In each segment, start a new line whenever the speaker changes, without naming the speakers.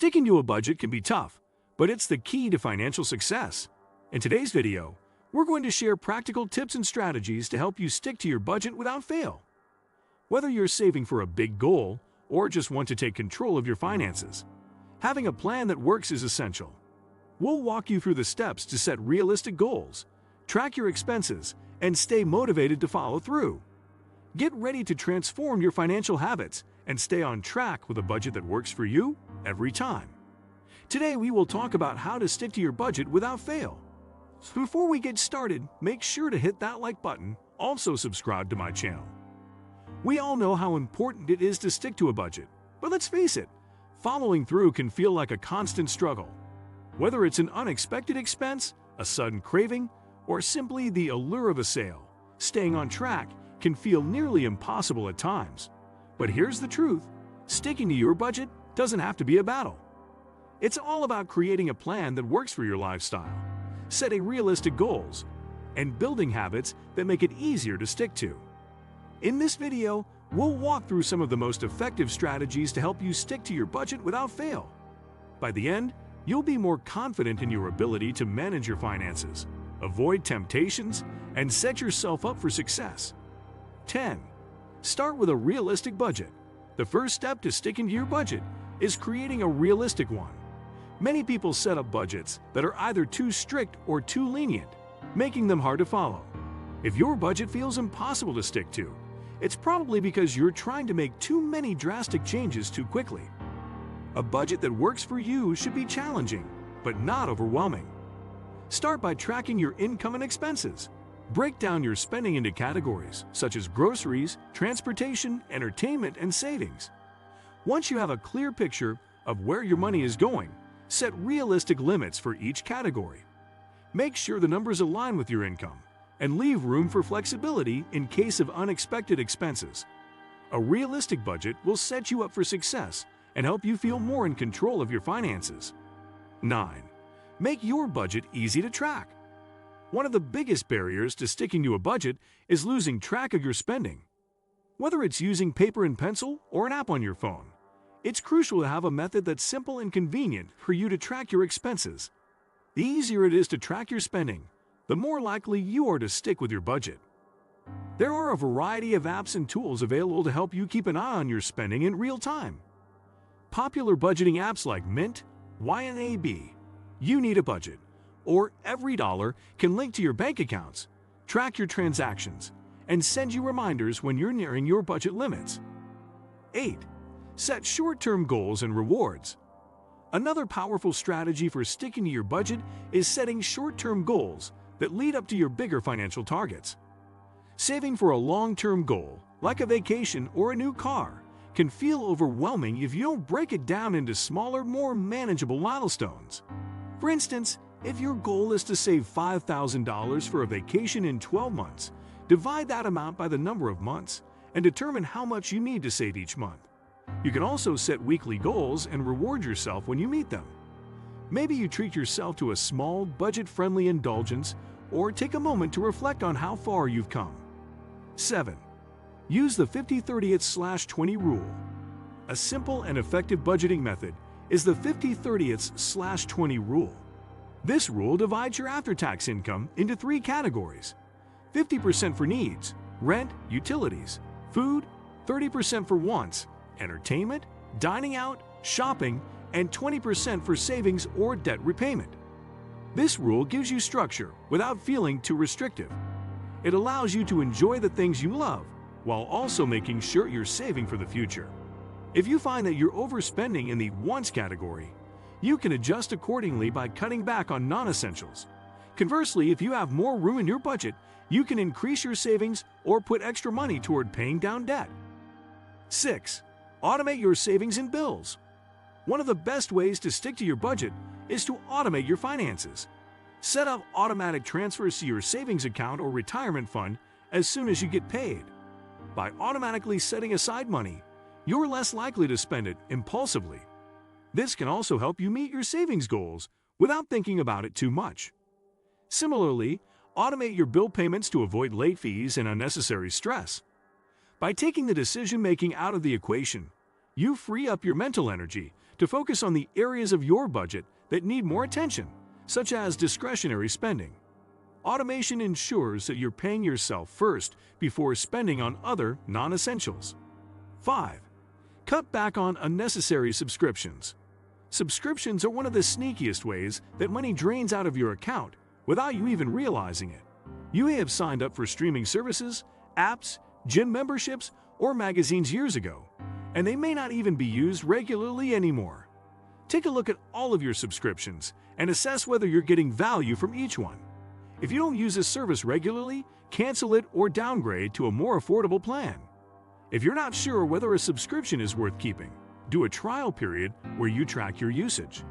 Sticking to a budget can be tough, but it's the key to financial success. In today's video, we're going to share practical tips and strategies to help you stick to your budget without fail. Whether you're saving for a big goal or just want to take control of your finances, having a plan that works is essential. We'll walk you through the steps to set realistic goals, track your expenses, and stay motivated to follow through. Get ready to transform your financial habits and stay on track with a budget that works for you every time. Today we will talk about how to stick to your budget without fail. Before we get started, make sure to hit that like button, also subscribe to my channel. We all know how important it is to stick to a budget, but let's face it, following through can feel like a constant struggle. Whether it's an unexpected expense, a sudden craving, or simply the allure of a sale, staying on track can feel nearly impossible at times. But here's the truth, sticking to your budget doesn't have to be a battle. It's all about creating a plan that works for your lifestyle, setting realistic goals, and building habits that make it easier to stick to. In this video, we'll walk through some of the most effective strategies to help you stick to your budget without fail. By the end, you'll be more confident in your ability to manage your finances, avoid temptations, and set yourself up for success. 10. Start with a realistic budget. The first step to sticking to your budget is creating a realistic one. Many people set up budgets that are either too strict or too lenient, making them hard to follow. If your budget feels impossible to stick to, it's probably because you're trying to make too many drastic changes too quickly. A budget that works for you should be challenging, but not overwhelming. Start by tracking your income and expenses. Break down your spending into categories such as groceries, transportation, entertainment, and savings. Once you have a clear picture of where your money is going, set realistic limits for each category. Make sure the numbers align with your income and leave room for flexibility in case of unexpected expenses. A realistic budget will set you up for success and help you feel more in control of your finances. 9. Make your budget easy to track. One of the biggest barriers to sticking to a budget is losing track of your spending. Whether it's using paper and pencil or an app on your phone, it's crucial to have a method that's simple and convenient for you to track your expenses. The easier it is to track your spending, the more likely you are to stick with your budget. There are a variety of apps and tools available to help you keep an eye on your spending in real time. Popular budgeting apps like Mint, YNAB, You Need a Budget, or EveryDollar can link to your bank accounts, track your transactions, and send you reminders when you're nearing your budget limits. 8. Set short-term goals and rewards. Another powerful strategy for sticking to your budget is setting short-term goals that lead up to your bigger financial targets. Saving for a long-term goal, like a vacation or a new car, can feel overwhelming if you don't break it down into smaller, more manageable milestones. For instance, if your goal is to save $5,000 for a vacation in 12 months, divide that amount by the number of months and determine how much you need to save each month. You can also set weekly goals and reward yourself when you meet them. Maybe you treat yourself to a small, budget-friendly indulgence or take a moment to reflect on how far you've come. 7. Use the 50/30/20 rule. A simple and effective budgeting method is the 50/30/20 rule. This rule divides your after-tax income into 3 categories: 50% for needs, rent, utilities, food, 30% for wants, entertainment, dining out, shopping, and 20% for savings or debt repayment. This rule gives you structure without feeling too restrictive. It allows you to enjoy the things you love while also making sure you're saving for the future. If you find that you're overspending in the wants category, you can adjust accordingly by cutting back on non-essentials. Conversely, if you have more room in your budget, you can increase your savings or put extra money toward paying down debt. 6. Automate your savings and bills. One of the best ways to stick to your budget is to automate your finances. Set up automatic transfers to your savings account or retirement fund as soon as you get paid. By automatically setting aside money, you're less likely to spend it impulsively. This can also help you meet your savings goals without thinking about it too much. Similarly, automate your bill payments to avoid late fees and unnecessary stress. By taking the decision-making out of the equation, you free up your mental energy to focus on the areas of your budget that need more attention, such as discretionary spending. Automation ensures that you're paying yourself first before spending on other non-essentials. 5. Cut back on unnecessary subscriptions. Subscriptions are one of the sneakiest ways that money drains out of your account without you even realizing it. You may have signed up for streaming services, apps, gym memberships, or magazines years ago, and they may not even be used regularly anymore. Take a look at all of your subscriptions and assess whether you're getting value from each one. If you don't use a service regularly, cancel it or downgrade to a more affordable plan. If you're not sure whether a subscription is worth keeping, do a trial period where you track your usage.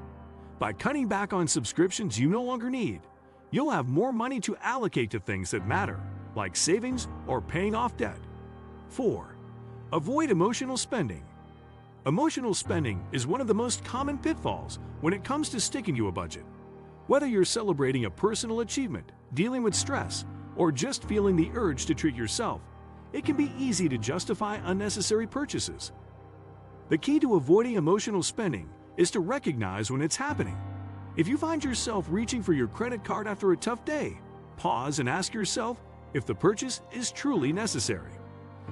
By cutting back on subscriptions you no longer need, you'll have more money to allocate to things that matter, like savings or paying off debt. 4. Avoid emotional spending. Emotional spending is one of the most common pitfalls when it comes to sticking to a budget. Whether you're celebrating a personal achievement, dealing with stress, or just feeling the urge to treat yourself, it can be easy to justify unnecessary purchases. The key to avoiding emotional spending is to recognize when it's happening. If you find yourself reaching for your credit card after a tough day, pause and ask yourself if the purchase is truly necessary.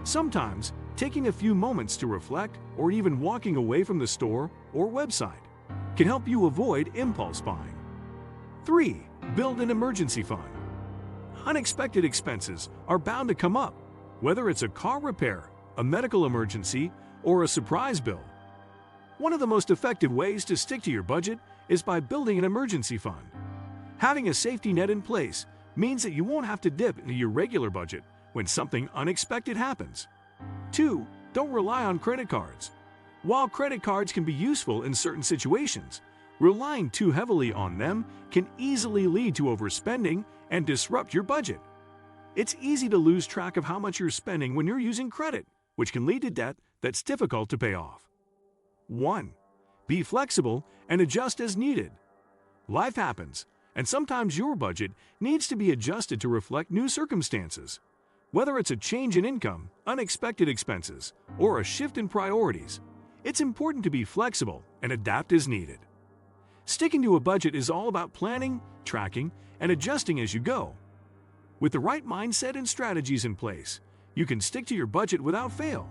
Sometimes, taking a few moments to reflect or even walking away from the store or website can help you avoid impulse buying. 3. Build an emergency fund. Unexpected expenses are bound to come up, whether it's a car repair, a medical emergency, or a surprise bill. One of the most effective ways to stick to your budget is by building an emergency fund. Having a safety net in place means that you won't have to dip into your regular budget when something unexpected happens. 2. Don't rely on credit cards. While credit cards can be useful in certain situations, relying too heavily on them can easily lead to overspending and disrupt your budget. It's easy to lose track of how much you're spending when you're using credit, which can lead to debt that's difficult to pay off. 1. Be flexible and adjust as needed. Life happens, and sometimes your budget needs to be adjusted to reflect new circumstances. Whether it's a change in income, unexpected expenses, or a shift in priorities, it's important to be flexible and adapt as needed. Sticking to a budget is all about planning, tracking, and adjusting as you go. With the right mindset and strategies in place, you can stick to your budget without fail.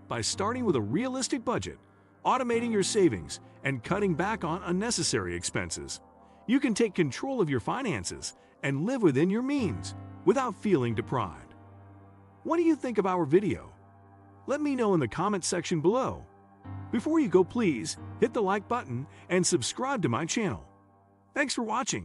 By starting with a realistic budget, automating your savings, and cutting back on unnecessary expenses, you can take control of your finances and live within your means without feeling deprived. What do you think of our video? Let me know in the comment section below. Before you go, please hit the like button and subscribe to my channel. Thanks for watching.